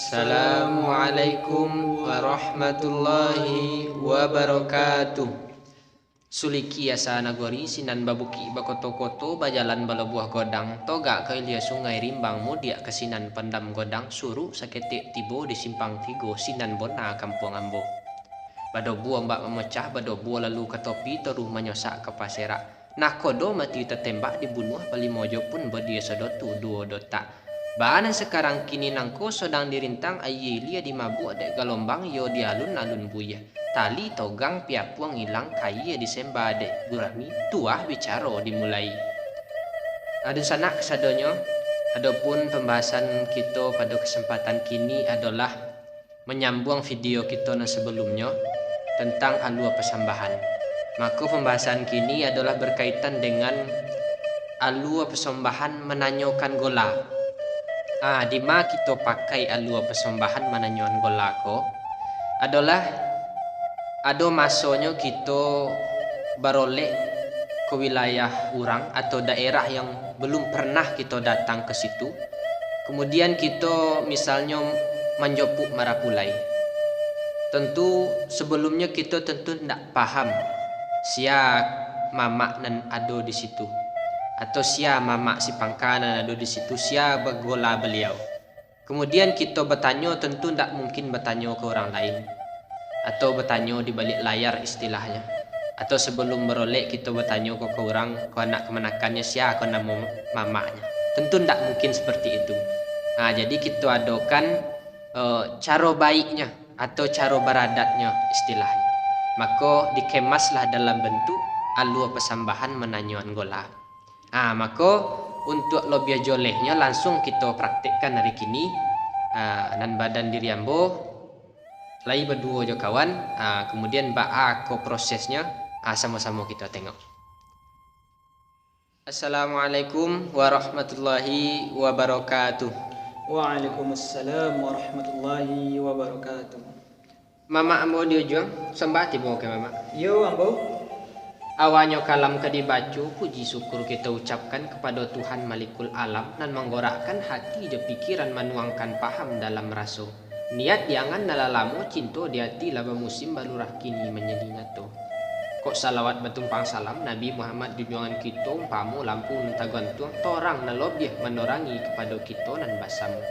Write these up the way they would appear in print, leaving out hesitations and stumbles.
Assalamualaikum warahmatullahi wabarakatuh. Suliki asa nagori sinan babuki bakoto-koto bajalan bala buah godang toga ke ilia sungai rimbang mudia kesinan pendam godang suru saketik tibo di simpang tigo sinan bona kampung ambo. Bado buah mbak memecah bado buah lalu ke topi teruh menyosak ke pasera. Nah kodo mati tertembak dibunuh bali mojo pun berdia sedotu duo dota. Bahan sekarang kini nangko sedang dirintang ayi lia di mabuk dek galombang yo di alun-alun buya. Tali togang piapuang hilang kaya disemba dek gurami tuah bicara dimulai. Ada sanak kesadonyo, adapun pembahasan kita pada kesempatan kini adalah menyambung video kita yang sebelumnya tentang alua persambahan. Maka pembahasan kini adalah berkaitan dengan alua persembahan menanyokan gola. Di mana kita pakai alua persembahan menanyokan gola ko adalah ada masanya kita beroleh ke wilayah orang atau daerah yang belum pernah kita datang ke situ. Kemudian kita misalnya menjopuk marapulai. Tentu sebelumnya kita tentu tidak paham sia mamak nan ada di situ atau sia mamak si pangkanan ada di situ, sia bergola beliau. Kemudian kita bertanya, tentu tidak mungkin bertanya ke orang lain atau bertanya di balik layar istilahnya. Atau sebelum berolek kita bertanya ke orang, ke anak kemenakannya sia ke nama mamaknya. Tentu tidak mungkin seperti itu. Jadi kita adakan cara baiknya atau cara beradatnya istilahnya. Maka dikemaslah dalam bentuk alua persambahan menanyoan gola. Maka untuk lebih jolehnya langsung kita praktikkan hari kini. Dan badan diri ambo lagi berdua jo kawan. Kemudian ko prosesnya sama-sama kita tengok. Assalamualaikum warahmatullahi wabarakatuh. Waalaikumsalam warahmatullahi wabarakatuh. Mama ambo diujung sembah tibo ke mama. Yo ambo. Awalnya kalam ke dibacu, puji syukur kita ucapkan kepada Tuhan Malikul Alam dan menggorakkan hati dan pikiran menuangkan paham dalam raso. Niat jangan nalalamu cinta di hati laba musim balurah kini menjadi nyato. Kok salawat betumpang salam Nabi Muhammad junjungan kita umpamu lampu nentagantung torang nalobiah menorangi kepada kita dan basamu.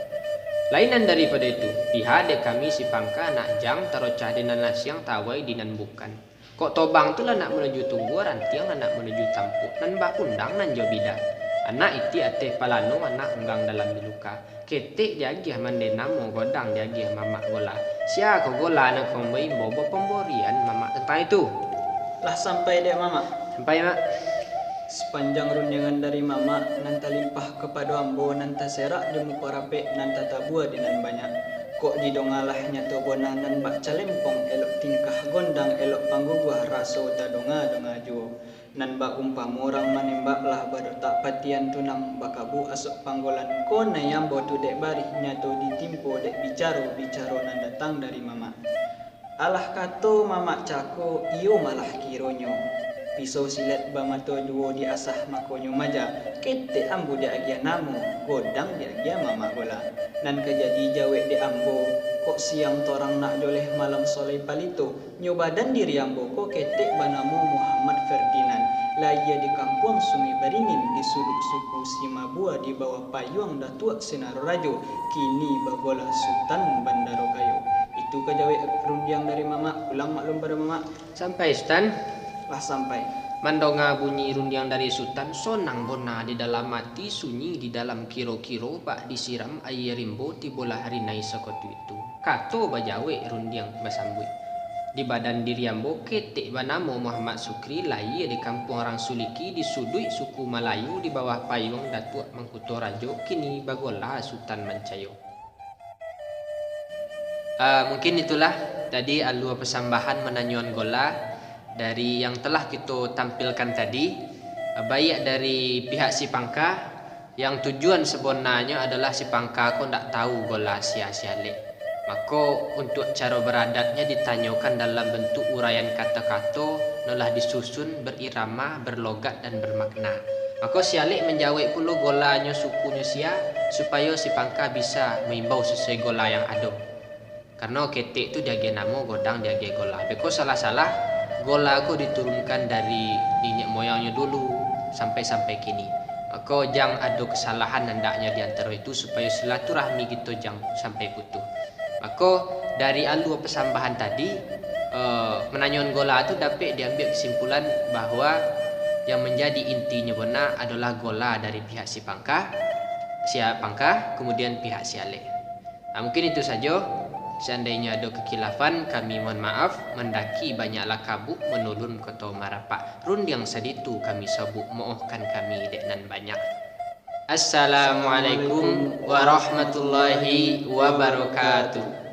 Lainan daripada itu, pihak kami si pangka nak jang tarocah dinan nasiang tawai dinan bukan. Kok tobang tu lah nak menuju tunggu rantiang nak menuju tampuk nan bak undang nan jo bidan. Anak iti ateh palano anak enggang dalam diluka. Ketik diagih mandena mo godang diagih mamak gola. Sia ko gola nak kombai bobo pemborian mamak tentang itu. Lah sampai dek mama. Sampai mak. Sepanjang runjangan dari mama nanta limpah kepada ambo nanta serak di muka rape nanta tabua dinan banyak. Kok didongalah nyato bonah nan bak calempong elok tingkah gondang elok pangguguah raso tadonga donga jo nan bak umpam orang manembak lah bado tak patian tunam bakabu asok panggolan ko nayam botu dek barih nyato ditimpo dek bicaro nan datang dari mama. Alah kato mama cako iyo malah kironyo pisau silet bamato duo diasah makonyo maja kete ambo dia agia namo godang dia agia mama gola nan kejadi jawe de ambo kok siang torang nak joleh malam soleh palito nyobadan diri ambo kok ketek banamu Muhammad Ferdinand laya di kampung Sungai Beringin di sudut suku Simabua di bawah payung Datuk Senar Rajo kini bagola Sultan Bandaro Kayo. Itu kejawe rundiang dari mama ulang maklum pada mama Sampai Stan. Lah sampai Mandonga bunyi rundiang dari Sultan sonang bona di dalam mati sunyi di dalam kiro-kiro bak disiram air rimbo tibolah hari nai sekotu itu. Kato bajawe rundiang basambui. Di badan diri ambo ketik banamo Muhammad Sukri lai di kampung orang Suliki di sudut suku Melayu di bawah payung Datuk Mangkuto Rajo kini bagola Sultan Mancayo. Mungkin itulah tadi alua persambahan menanyoan gola dari yang telah kita tampilkan tadi, baik dari pihak si pangka yang tujuan sebenarnya adalah si pangka kok tak tahu gola sia-sia lek. Maka untuk cara beradatnya ditanyakan dalam bentuk uraian kata-kata nolah disusun berirama, berlogat dan bermakna. Maka si Alik menjawab pula golanya sukunya sia supaya si pangka bisa mengimbau sesuai gola yang ada. Karena ketek tu dia nama godang dia gola. Beko salah-salah gola aku diturunkan dari nenek moyangnya dulu sampai kini. Maka jangan ada kesalahan hendaknya di antara itu supaya silaturahmi kita jangan sampai putus. Maka dari alur persambahan tadi menanyakan gola itu dapat diambil kesimpulan bahwa yang menjadi intinya benar adalah gola dari pihak si pangka, kemudian pihak si alek. Mungkin itu saja. Seandainya ada kekilafan, kami mohon maaf. Mendaki banyaklah kabuk menulun kota marapak. Run yang saditu kami sabuk mohkan kami deknan banyak. Assalamualaikum warahmatullahi wabarakatuh.